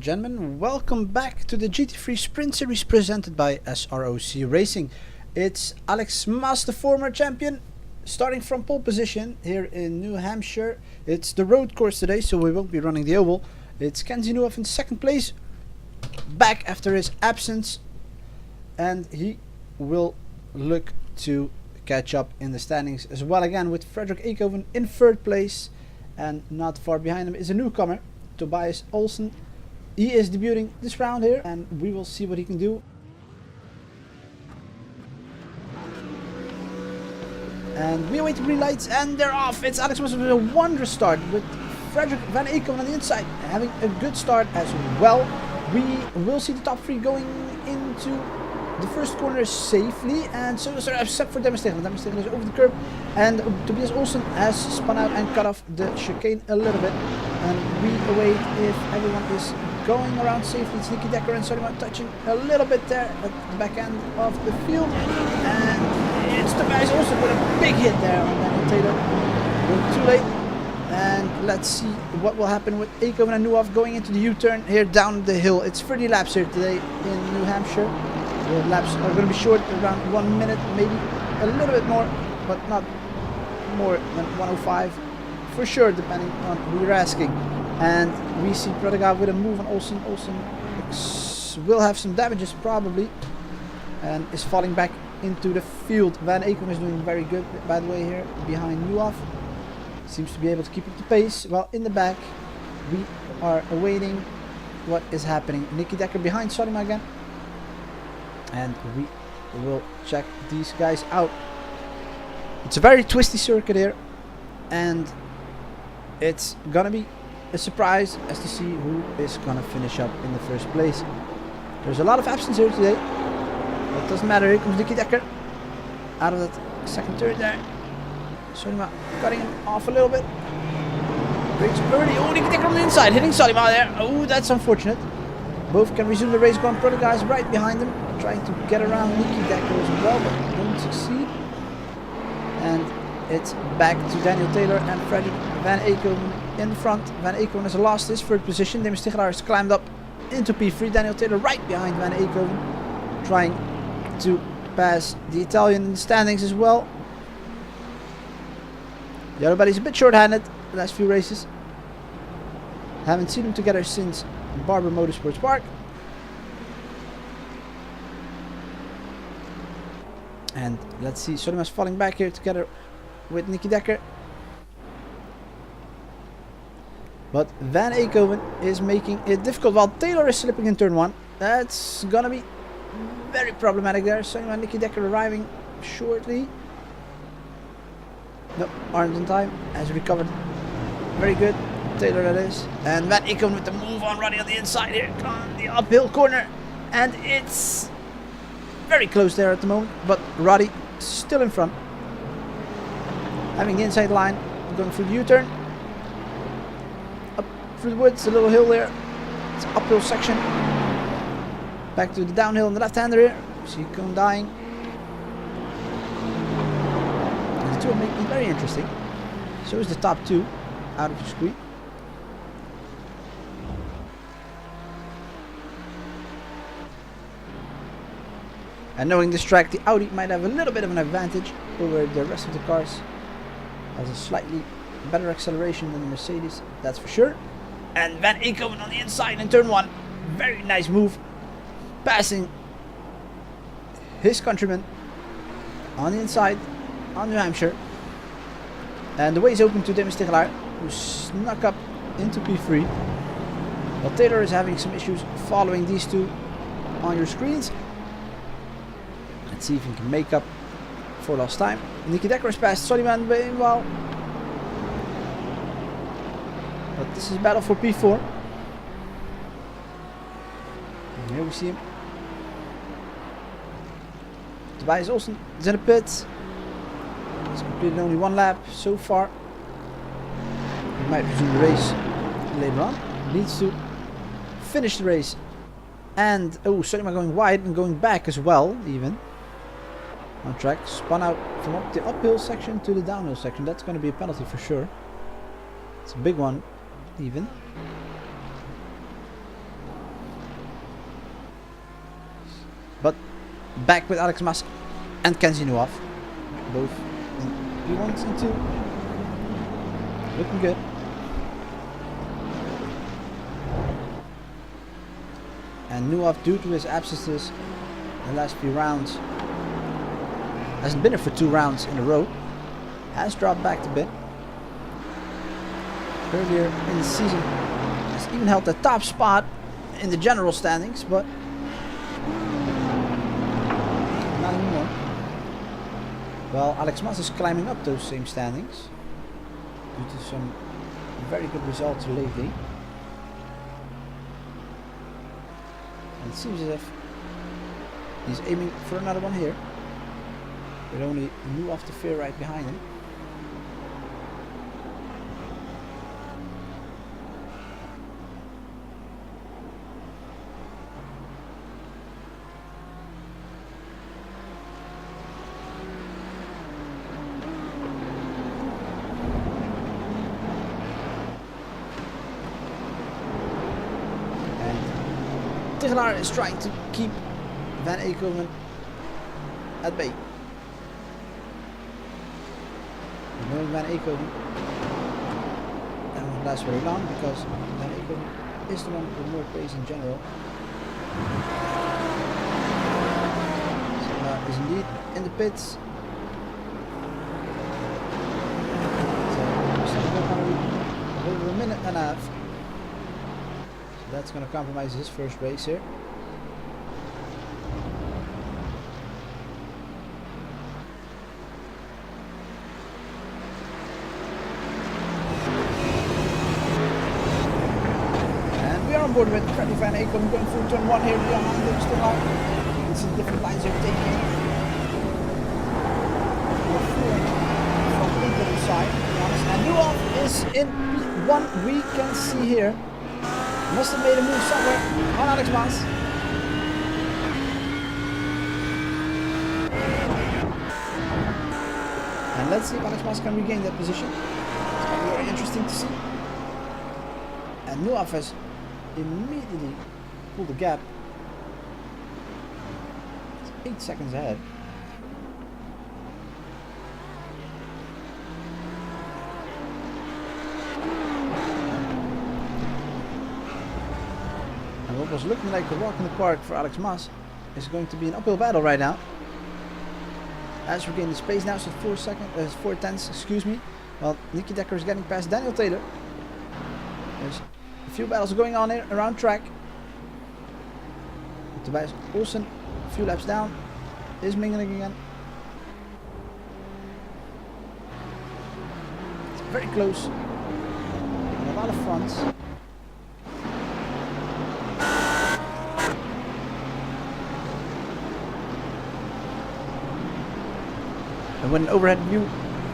gentlemen, welcome back to the GT3 Sprint Series presented by S.R.O.C Racing. It's Alex Mas, the former champion, starting from pole position here in New Hampshire. It's the road course today, so we won't be running the oval. It's Kenzie Nuoff in second place, back after his absence, and he will look to catch up in the standings as well again with Frederick Eekhoven in third place, and not far behind him is a newcomer, Tobias Olsen. He is debuting this round here, and we will see what he can do. And we await the green lights, and they're off. It's Alex Mas with a wondrous start with Frederick Van Eekhoven on the inside, having a good start as well. We will see the top three going into the first corner safely, and so except for Demestegel. Demestegel is over the curb, and Tobias Olsen has spun out and cut off the chicane a little bit. And we await if everyone is going around safely. It's Nicky Decker and S.R.O.C touching a little bit there at the back end of the field, and it's Tobias Olsen with a big hit there on Daniel Taylor. We're too late. And let's see what will happen with Eekhoven and Nuoff going into the U-turn here down the hill. It's 30 laps here today in New Hampshire. The laps are going to be short, around 1 minute, maybe a little bit more, but not more than 105 for sure, depending on who you're asking. And we see Prodegaard with a move on Olsen. Olsen will have some damages probably, and is falling back into the field. Van Eekhoven is doing very good, by the way, here behind Nuoff. Seems to be able to keep up the pace. Well, in the back, we are awaiting what is happening. Nicky Decker behind S.R.O.C again. And we will check these guys out. It's a very twisty circuit here, and it's gonna be a surprise as to see who is gonna finish up in the first place. There's a lot of absence here today, but it doesn't matter. Here comes Nicky Decker out of that second turn there. S.R.O.C cutting him off a little bit. Breaks early. Oh, Nicky Decker on the inside, hitting S.R.O.C there. Oh, that's unfortunate. Both can resume the race. Gone Prodegaard is right behind him, trying to get around Nicky Decker as well, but don't succeed. And it's back to Daniel Taylor and Frederick Van Eekhoven in the front. Van Eekhoven has lost his third position. Demestegel has climbed up into P3. Daniel Taylor right behind Van Eekhoven, trying to pass the Italian in the standings as well. The other buddy's a bit short-handed the last few races. Haven't seen them together since Barber Motorsports Park. And let's see, S.R.O.C falling back here together with Nicky Decker. But Van Eekhoven is making it difficult while Taylor is slipping in turn 1. That's gonna be very problematic there. S.R.O.C and Nicky Decker arriving shortly. No, aren't in time. Has recovered. Very good. Taylor that is. And Van Eekhoven with the move on, running on the inside here on the uphill corner. And it's very close there at the moment. But Roddy still in front. Having the inside line. Going through the U-turn. Up through the woods. A little hill there. It's an uphill section. Back to the downhill on the left-hander here. See Cone dying. And the two are making it very interesting. So is the top two out of the screen. And knowing this track, the Audi might have a little bit of an advantage over the rest of the cars. Has a slightly better acceleration than the Mercedes, that's for sure. And Van Eekhoven on the inside in turn 1. Very nice move. Passing his countryman on the inside on New Hampshire. And the way is open to Demestegel, who snuck up into P3. Well, Taylor is having some issues following these two on your screens. Let's see if he can make up for lost time. Nicky Decker has passed S.R.O.C well. But this is a battle for P4. And here we see him. Tobias Olsen is in the pits. He's completed only 1 lap so far. He might resume the race later on. Needs to finish the race. And oh, S.R.O.C going wide and going back as well, even. On track, spun out from up the uphill section to the downhill section. That's going to be a penalty for sure. It's a big one, even. But back with Alex Mas and Kenzie Nuaf, both in P1 and 2. Looking good. And Nuaf, due to his absences in the last few rounds, hasn't been here for 2 rounds in a row. Has dropped back a bit. Earlier in the season, has even held the top spot in the general standings, but not anymore. Well, Alex Mas is climbing up those same standings due to some very good results lately. And it seems as if he's aiming for another one here, with only Nuaf the Fear right behind him. Tegenaar is trying to keep Van Eekhoven at bay. Knowing Van Eekhoven, that won't last very long because Van Eekhoven is the one with more pace in general. Tegenaar is indeed in the pits. So we're still going over a minute and a half. That's going to compromise his first race here. And we are on board with Freddie Van Eekhoven going through turn 1 here behind him still out. You can see the different lines they're taking. From the side, to be honest. And Nuaf is in P1, we can see here. Must have made a move somewhere on Alex Mas. And let's see if Alex Mas can regain that position. It's going to be very interesting to see. And Nuaf has immediately pulled the gap. It's 8 seconds ahead. What was looking like a walk in the park for Alex Mas is going to be an uphill battle right now. As we gain the space now, so 4 tenths, excuse me. Well, Nicky Decker is getting past Daniel Taylor. There's a few battles going on here around track. Tobias Olsen, a few laps down, is mingling again. It's very close. And a lot of fronts. And with an overhead view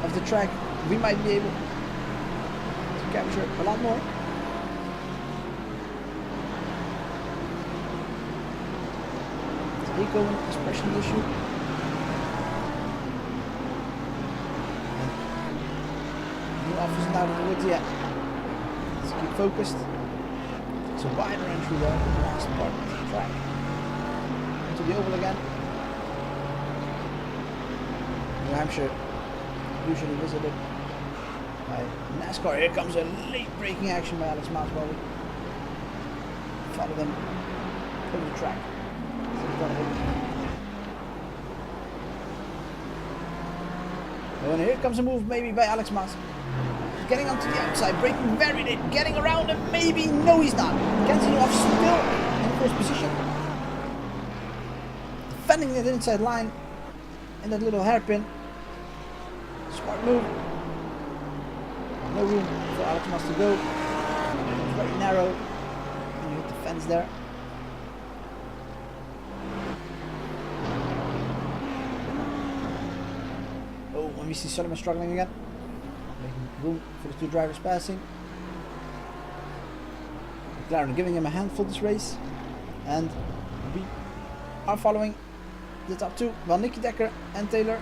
of the track, we might be able to capture a lot more. It's Eekhoven expression issue. Nuaf isn't out of the woods yet. Let's keep focused. It's a wider entry there in the last part of the track. Into the oval again. New Hampshire, usually visited by NASCAR. Here comes a late braking action by Alex Mas while we follow them over the track. Oh, and here comes a move maybe by Alex Mas. Getting onto the outside, braking very late, getting around him, maybe, no he's not. Kenzie Nuaf still in first position. Defending that inside line in that little hairpin. Smart move. No room for Alex Mas to go. It's very narrow. And you hit the fence there. Oh, and we see Sullivan struggling again. Making room for the 2 drivers passing. McLaren giving him a handful this race. And we are following the top 2. Well, Nicky Decker and Taylor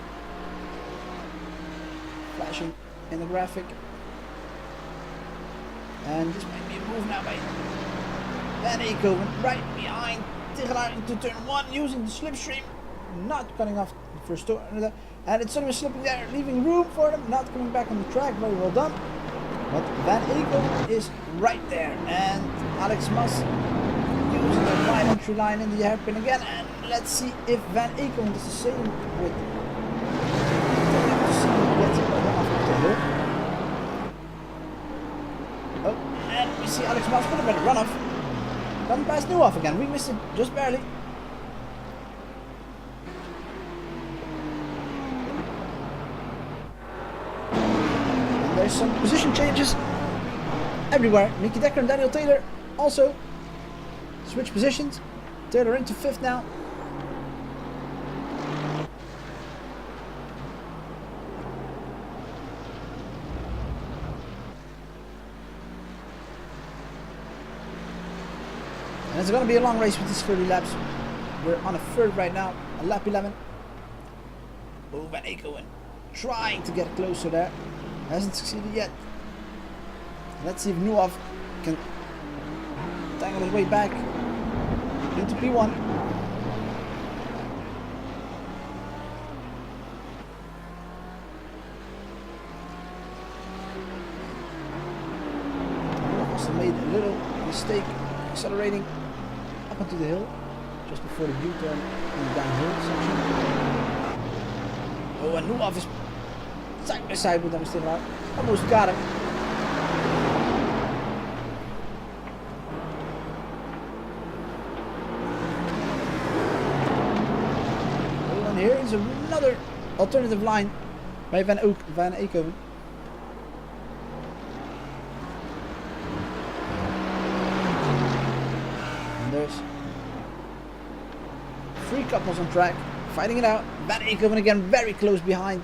flashing in the graphic. And this might be a move now by Van Eekhoven right behind Tichelaar into turn 1 using the slipstream, not cutting off the first turn, and it's sort of slipping there, leaving room for them, not coming back on the track. Very well done. But Van Eekhoven is right there, and Alex Mas using the wide entry line in the hairpin again, and let's see if Van Eekhoven does the same with Oh, and we see Alex Mas put a better run off. Doesn't pass Newhoff again. We missed it just barely. And there's some position changes everywhere. Nicky Decker and Daniel Taylor also switch positions. Taylor into 5th now. And it's going to be a long race with these 30 laps. We're on a 3rd right now, a lap 11. Oh, Van Eekhoven trying to get closer there. Hasn't succeeded yet. Let's see if Newhoff can tangle his way back into P1. Newhoff must have made a little mistake accelerating up onto the hill just before the U-turn in the downhill section. Oh, and Newhoff is side by side with them still out. Almost got him. Oh, and here is another alternative line by Van Eekhoven. There's 3 couples on track, fighting it out. Van Eekhoven again very close behind.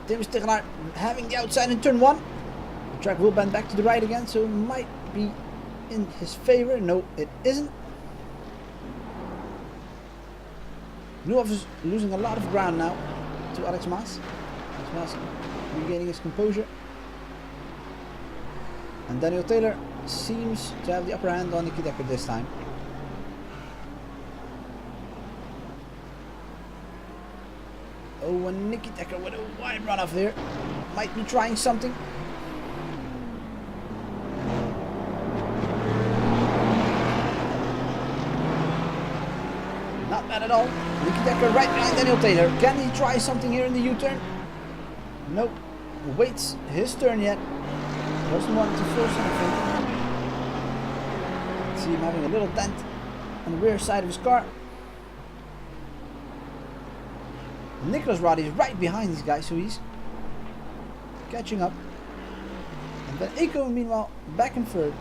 Tim Stichelaar having the outside in turn 1. The track will bend back to the right again, so it might be in his favor. No, it isn't. Newhoff is losing a lot of ground now to Alex Mas. Alex Mas regaining his composure. And Daniel Taylor seems to have the upper hand on Nicky Decker this time. Oh, and Nicky Decker with a wide run off here. Might be trying something. Not bad at all. Nicky Decker right behind Daniel Taylor. Can he try something here in the U-turn? Nope. Waits his turn yet. Doesn't want to force anything. See him having a little dent on the rear side of his car. Nicholas Roddy is right behind these guys, so he's catching up. And then Eekhoven meanwhile back in 3rd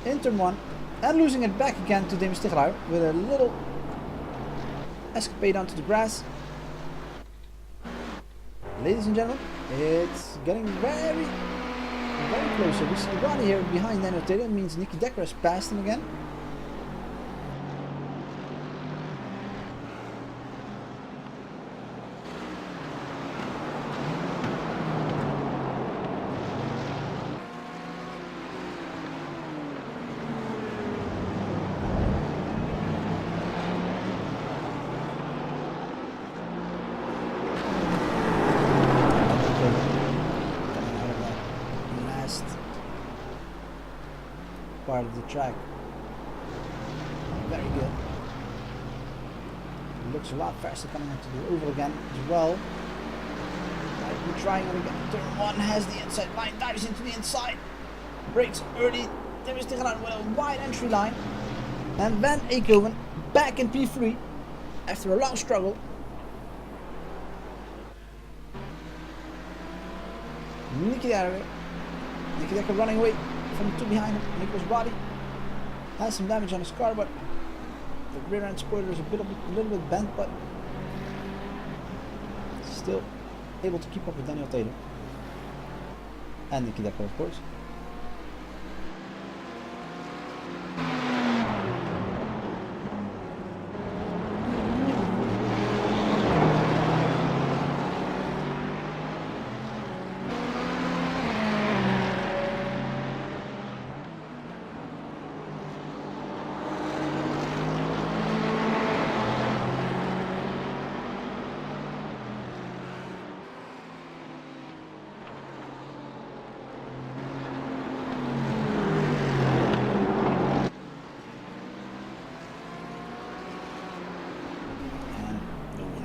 in turn 1 and losing it back again to Tim Stichelaar with a little escapade onto the grass. Ladies and gentlemen, it's getting very close. So we see Roddy here behind Daniel Taylor. It means Nicky Decker has passed him again. Part of the track. Very good. It looks a lot faster coming into the oval again as well. Might be trying it again. Turn 1 has the inside line, dives into the inside. Brakes early. Tim Stichelaar with a wide entry line. And Van Eekhoven back in P3 after a long struggle. Nicky Decker running away from the 2 behind him. Nicholas Roddy has some damage on his car, but the rear end spoiler is a little bit bent, but still able to keep up with Daniel Taylor and Nicky Decker, of course.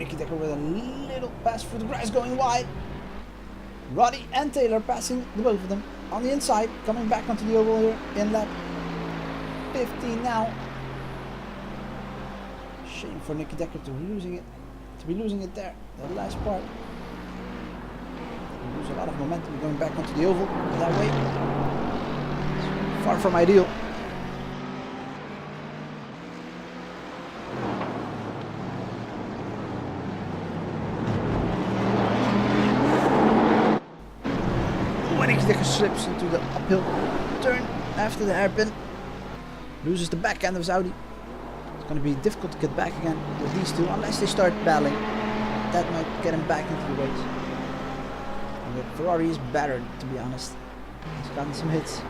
Nicky Decker with a little pass through the grass going wide. Roddy and Taylor passing the both of them on the inside, coming back onto the oval here in lap 15 now. Shame for Nicky Decker to be losing it there, the last part. We lose a lot of momentum going back onto the oval that way. It's far from ideal. Nicky Decker slips into the uphill turn after the hairpin. Loses the back end of Saudi. It's going to be difficult to get back again with these two unless they start battling. That might get him back into the race. And the Ferrari is battered, to be honest. He's gotten some hits.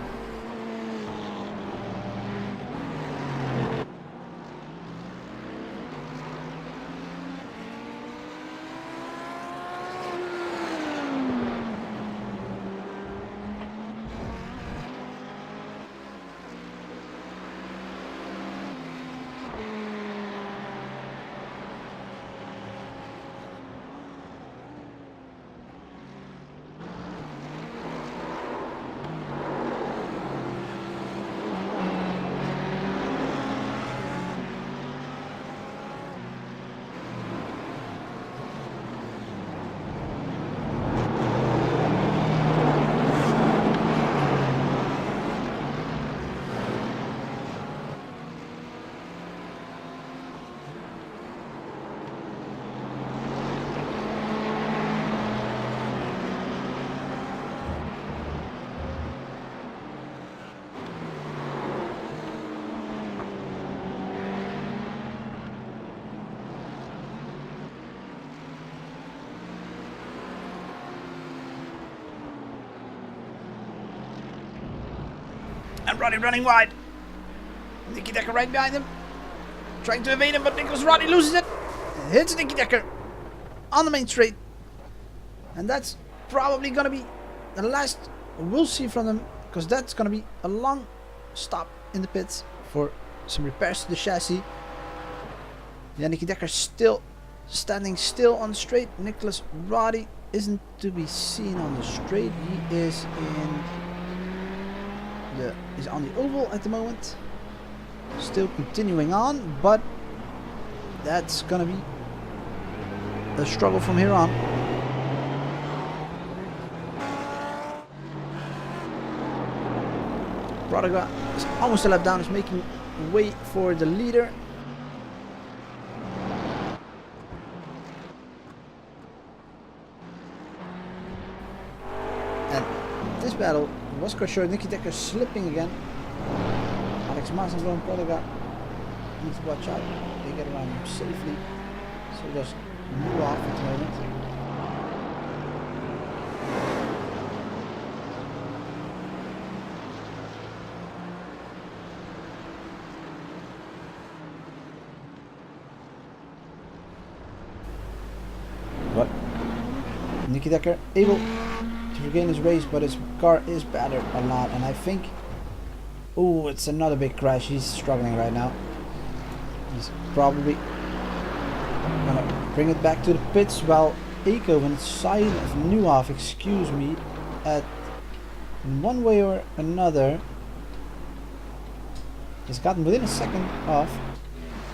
And Roddy running wide. Nicky Decker right behind him. Trying to evade him, but Nicholas Roddy loses it. Hits Nicky Decker on the main straight. And that's probably going to be the last we'll see from them, because that's going to be a long stop in the pits for some repairs to the chassis. Yeah, Nicky Decker still standing still on the straight. Nicholas Roddy isn't to be seen on the straight. He is on the oval at the moment, still continuing on, but that's gonna be a struggle from here on. Prodiga is almost a lap down, is making way for the leader. And this battle was quite short. Nicky Decker slipping again. Alex Mas and Ron Prodiga need to watch out. They get around him safely. So just move off at the moment. But Nicky Decker able to regain his race, but his car is battered a lot, and I think, oh, it's another big crash. He's struggling right now. He's probably gonna bring it back to the pits, while Eekhoven side of Nieuwhof, excuse me, at one way or another has gotten within a second of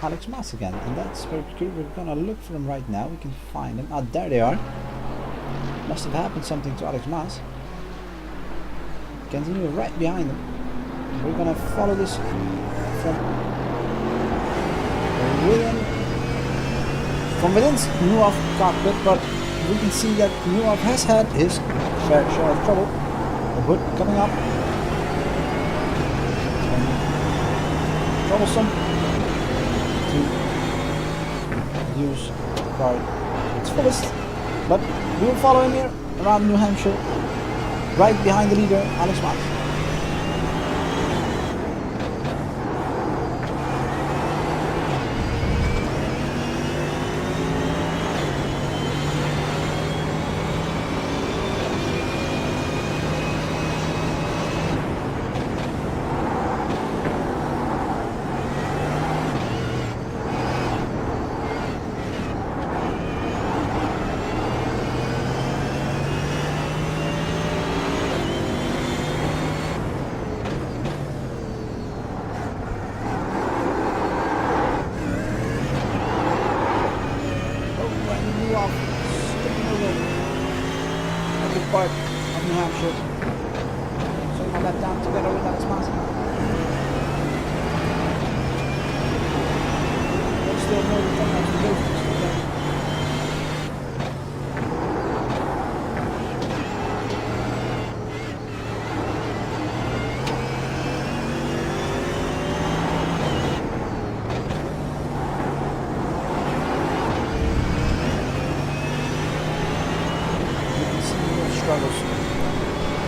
Alex Mas again, and that's very peculiar. We're gonna look for him right now. We can find him. Ah, there they are. Must have happened something to Alex Mas. Continue right behind him. We're gonna follow this from within Nieuwhof cockpit, but we can see that Nieuwhof has had his fair share of trouble. The hood coming up. Troublesome to use the car to its fullest. But we will follow him here around New Hampshire, right behind the leader, Alex Mas. part of New Hampshire. So my lap down together with Alex Mas. There's still more than 10 laps to go. Struggles.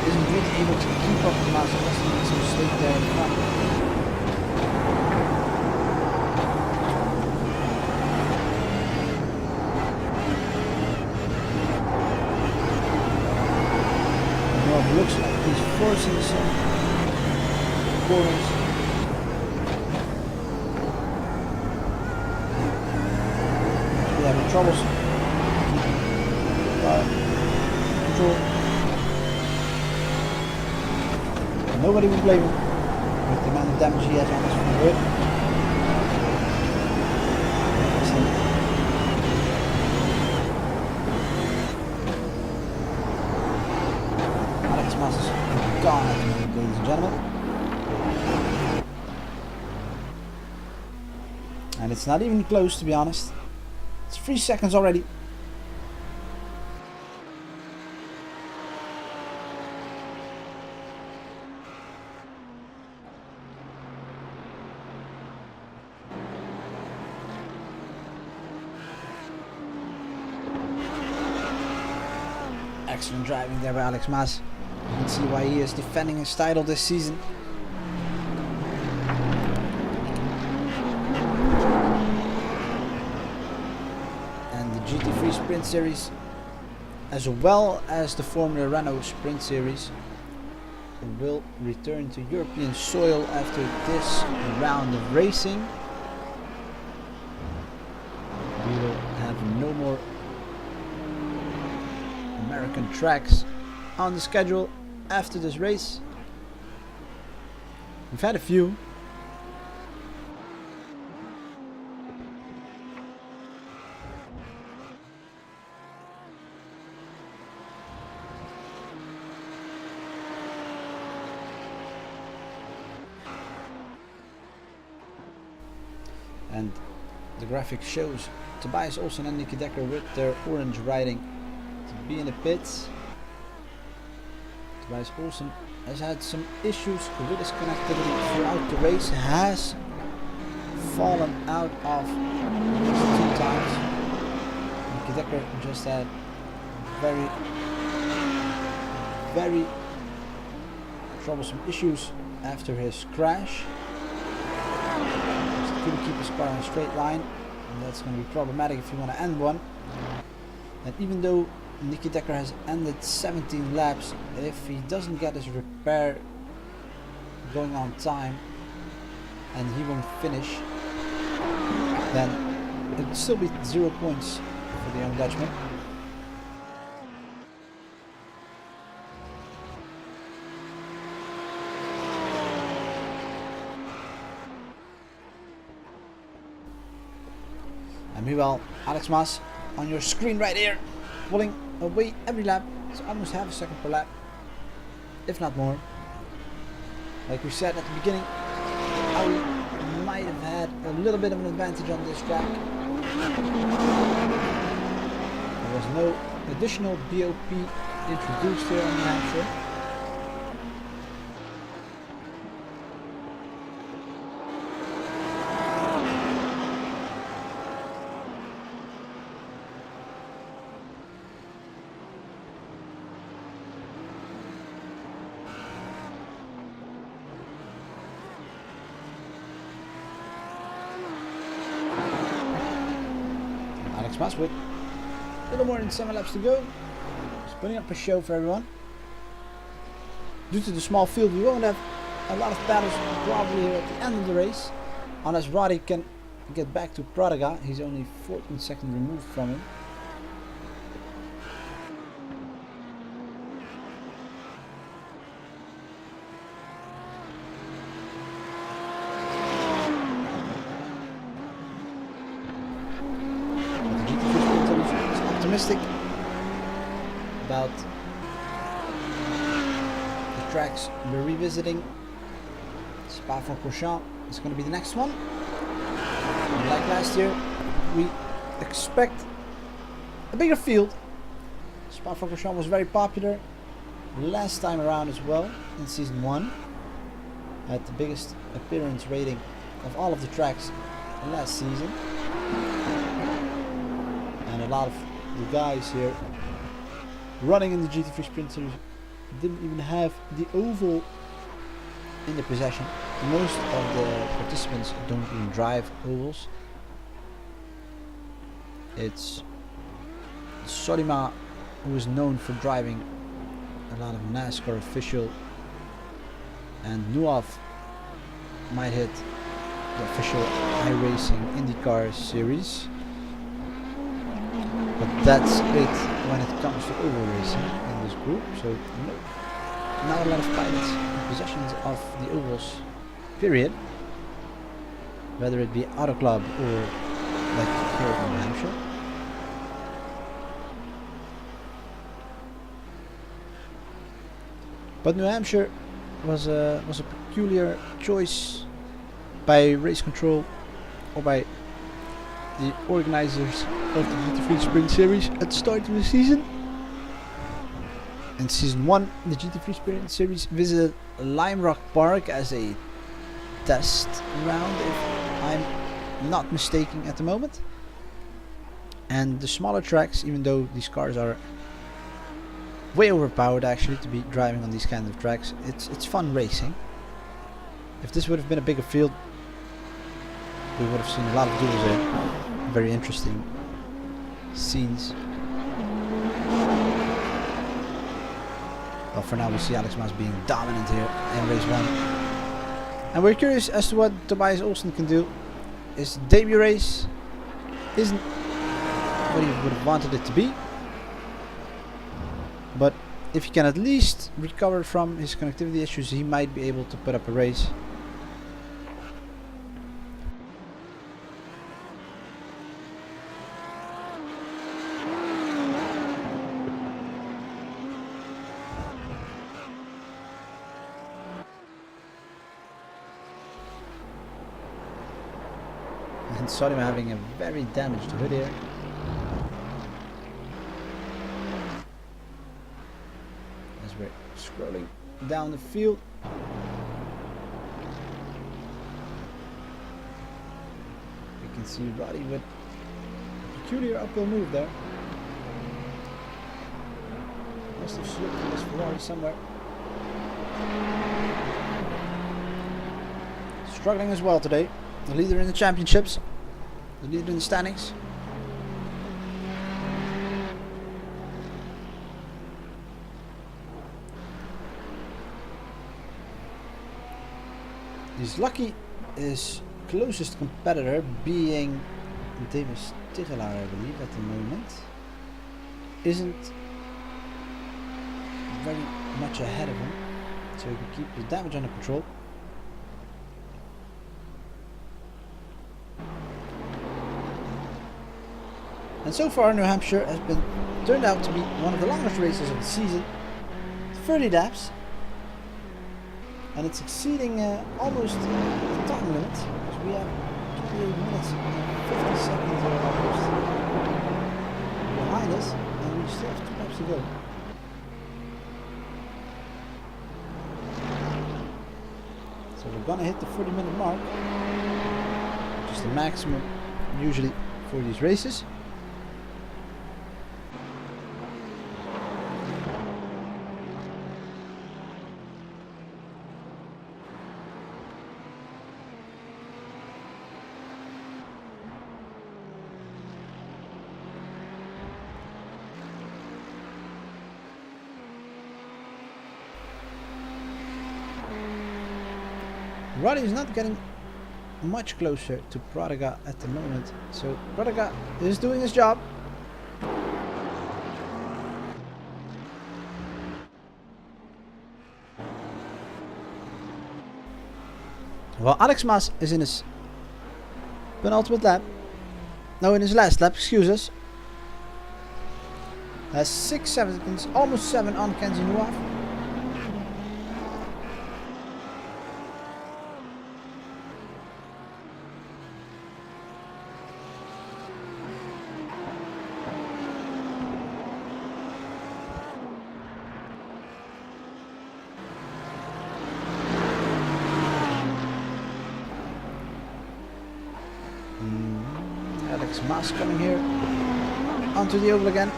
Isn't really able to keep up with Mas unless he makes a mistake there in front. Well, it looks like he's forcing some corners. We're having troubles. Control. Nobody will blame him with the amount of damage he has on his front hood. Alex Mas is gone at the moment, ladies and gentlemen. And it's not even close, to be honest. It's 3 seconds already. Excellent driving there by Alex Mas. You can see why he is defending his title this season. And the GT3 Sprint Series, as well as the Formula Renault Sprint Series, will return to European soil after this round of racing. We will have no more American tracks on the schedule after this race. We've had a few. And the graphic shows Tobias Olsen and Nicky Decker with their orange riding to be in the pits. Tobias Olsen has had some issues with his connectivity throughout the race, has fallen out of race 2 times. Nicky Decker just had very troublesome issues after his crash. Just couldn't keep his car in a straight line, and that's going to be problematic if you want to end one. And even though Nicky Decker has ended 17 laps, if he doesn't get his repair going on time and he won't finish, then it will still be 0 points for the young Dutchman. And meanwhile, Alex Mas on your screen right here, pulling away every lap. It's almost half a second per lap, if not more. Like we said at the beginning, Audi might have had a little bit of an advantage on this track. There was no additional BOP introduced here on New Hampshire. Alex Mas with a little more than 7 laps to go. He's putting up a show for everyone. Due to the small field, we won't have a lot of battles probably here at the end of the race, unless Roddy can get back to Pradaga. He's only 14 seconds removed from him. Optimistic about tracks we're revisiting. Spa-Francorchamps is going to be the next one. And like last year, we expect a bigger field. Spa-Francorchamps was very popular last time around as well in season 1. Had the biggest appearance rating of all of the tracks last season. And a lot of the guys here running in the GT3 Sprint Series didn't even have the oval in their possession. Most of the participants don't even drive ovals. It's Solima who is known for driving a lot of NASCAR official, and Nuov might hit the official iRacing IndyCar series. But that's it when it comes to oval racing in this group. So not a lot of pilots in possessions of the ovals, period. Whether it be Auto Club or like here in New Hampshire. But New Hampshire was a peculiar choice by race control or by the organizers of the GT3 Sprint Series at the start of the season. In season 1, the GT3 Sprint Series visited Lime Rock Park as a test round, if I'm not mistaken at the moment. And the smaller tracks, even though these cars are way overpowered actually to be driving on these kinds of tracks, it's fun racing. If this would have been a bigger field, we would have seen a lot of duels there. Very interesting scenes. Well, for now we see Alex Mas being dominant here in race 1. And we're curious as to what Tobias Olsen can do. His debut race isn't what he would have wanted it to be. But if he can at least recover from his connectivity issues, he might be able to put up a race. And Solima having a very damaged hood here. As we're scrolling down the field. We can see Roddy with a peculiar uphill move there. Must have slipped in this Ferrari somewhere. Struggling as well today. The leader in the championships. The leader in the standings. He's lucky his closest competitor being Davis Tigelaar, I believe, at the moment, isn't very much ahead of him, so he can keep the damage under control. And so far New Hampshire has been turned out to be one of the longest races of the season, 30 laps, and it's exceeding almost the time limit, because we have 28 minutes and 50 seconds almost behind us, and we still have 2 laps to go. So we're gonna hit the 30-minute mark, which is the maximum usually for these races. Roddy is not getting much closer to Prodiga at the moment, so Prodiga is doing his job. Well, Alex Mas is in his penultimate lap. No, in his last lap, excuse us. Has 6 seconds, almost 7 on Kenzie Nuaf. Alex Mas coming here onto the oval again.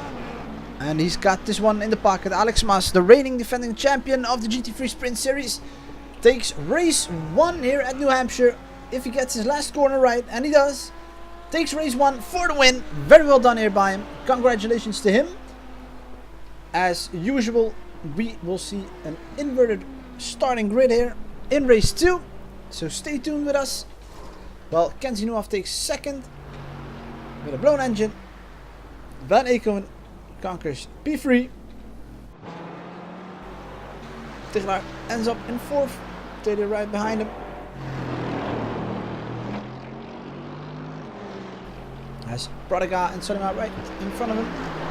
And he's got this one in the pocket. Alex Mas, the reigning defending champion of the GT3 Sprint Series, takes race 1 here at New Hampshire. If he gets his last corner right, and he does, takes race 1 for the win. Very well done here by him. Congratulations to him. As usual, we will see an inverted starting grid here in race 2. So stay tuned with us. Well, Kenzie Nuaf takes second with a blown engine. Van Eekhoven conquers P3. Tigelaar ends up in 4th. Taylor right behind him. Has Prodiga and Solima right in front of him.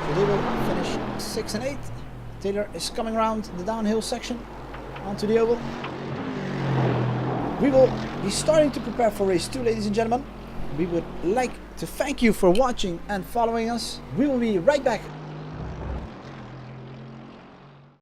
So they will finish 6 and 8. Taylor is coming around the downhill section onto the oval. We will be starting to prepare for race 2, ladies and gentlemen. We would like to thank you for watching and following us. We will be right back